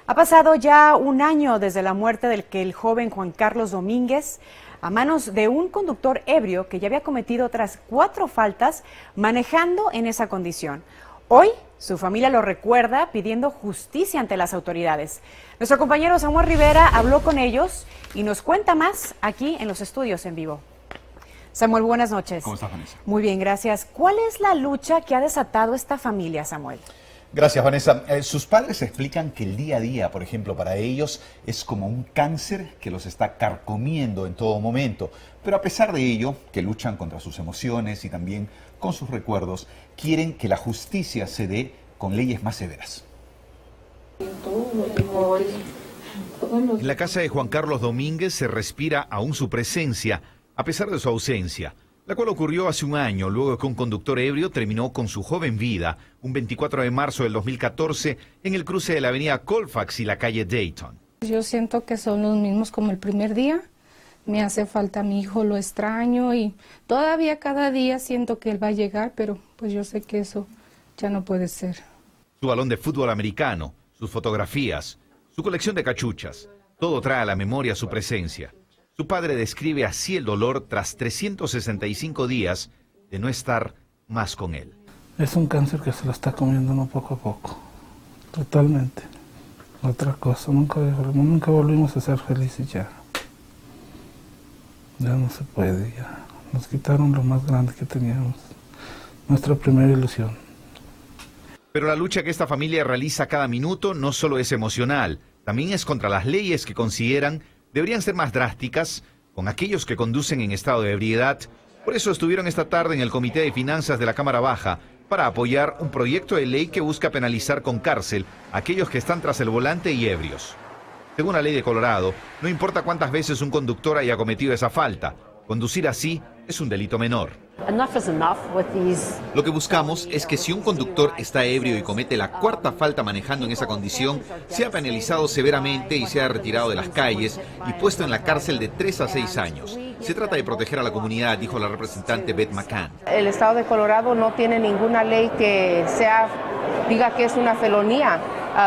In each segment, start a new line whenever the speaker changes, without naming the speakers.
Ha pasado ya un año desde la muerte del que el joven Juan Carlos Domínguez, a manos de un conductor ebrio que ya había cometido otras 4 faltas manejando en esa condición. Hoy, su familia lo recuerda pidiendo justicia ante las autoridades. Nuestro compañero Samuel Rivera habló con ellos y nos cuenta más aquí en los estudios en vivo. Samuel, buenas noches.
¿Cómo estás, Vanessa?
Muy bien, gracias. ¿Cuál es la lucha que ha desatado esta familia, Samuel?
Gracias, Vanessa. Sus padres explican que el día a día, por ejemplo, para ellos es como un cáncer que los está carcomiendo en todo momento. Pero a pesar de ello, que luchan contra sus emociones y también con sus recuerdos, quieren que la justicia se dé con leyes más severas.
En la casa de Juan Carlos Domínguez se respira aún su presencia, a pesar de su ausencia, la cual ocurrió hace un año, luego que un conductor ebrio terminó con su joven vida, un 24 de marzo del 2014, en el cruce de la avenida Colfax y la calle Dayton.
Yo siento que son los mismos como el primer día. Me hace falta mi hijo, lo extraño y todavía cada día siento que él va a llegar, pero pues yo sé que eso ya no puede ser.
Su balón de fútbol americano, sus fotografías, su colección de cachuchas, todo trae a la memoria su presencia. Su padre describe así el dolor tras 365 días de no estar más con él.
Es un cáncer que se lo está comiendo uno poco a poco, totalmente. Otra cosa, nunca volvimos a ser felices ya. Ya no se puede, ya. Nos quitaron lo más grande que teníamos, nuestra primera ilusión.
Pero la lucha que esta familia realiza cada minuto no solo es emocional, también es contra las leyes que consideran deberían ser más drásticas con aquellos que conducen en estado de ebriedad. Por eso estuvieron esta tarde en el Comité de Finanzas de la Cámara Baja para apoyar un proyecto de ley que busca penalizar con cárcel a aquellos que están tras el volante y ebrios. Según la ley de Colorado, no importa cuántas veces un conductor haya cometido esa falta, conducir así es un delito menor.
Lo que buscamos es que si un conductor está ebrio y comete la 4ª falta manejando en esa condición, sea penalizado severamente y sea retirado de las calles y puesto en la cárcel de 3 a 6 años. Se trata de proteger a la comunidad, dijo la representante Beth McCann.
El estado de Colorado no tiene ninguna ley que diga que es una felonía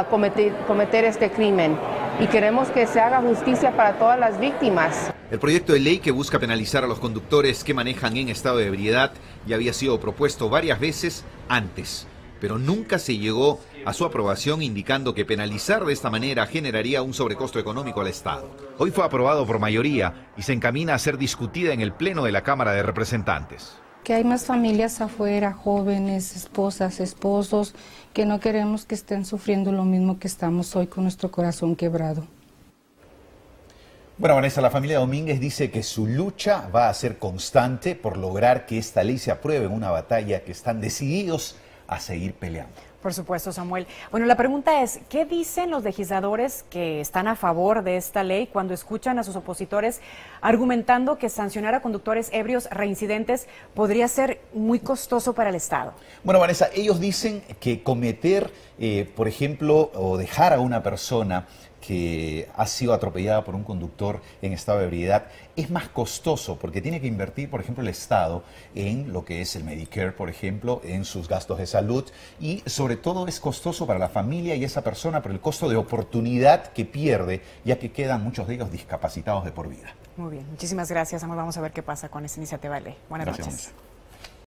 cometer este crimen. Y queremos que se haga justicia para todas las víctimas.
El proyecto de ley que busca penalizar a los conductores que manejan en estado de ebriedad ya había sido propuesto varias veces antes, pero nunca se llegó a su aprobación, indicando que penalizar de esta manera generaría un sobrecosto económico al Estado.
Hoy fue aprobado por mayoría y se encamina a ser discutida en el Pleno de la Cámara de Representantes.
Que hay más familias afuera, jóvenes, esposas, esposos, que no queremos que estén sufriendo lo mismo que estamos hoy con nuestro corazón quebrado.
Bueno, Vanessa, la familia Domínguez dice que su lucha va a ser constante por lograr que esta ley se apruebe en una batalla que están decididos a seguir peleando.
Por supuesto, Samuel. Bueno, la pregunta es, ¿qué dicen los legisladores que están a favor de esta ley cuando escuchan a sus opositores argumentando que sancionar a conductores ebrios reincidentes podría ser muy costoso para el Estado?
Bueno, Vanessa, ellos dicen que cometer, por ejemplo, o dejar a una persona que ha sido atropellada por un conductor en estado de ebriedad es más costoso porque tiene que invertir, por ejemplo, el Estado en lo que es el Medicare, por ejemplo, en sus gastos de salud, y sobre todo es costoso para la familia y esa persona por el costo de oportunidad que pierde, ya que quedan muchos de ellos discapacitados de por vida.
Muy bien, muchísimas gracias, Samuel. Vamos a ver qué pasa con esta iniciativa de ley. Buenas noches.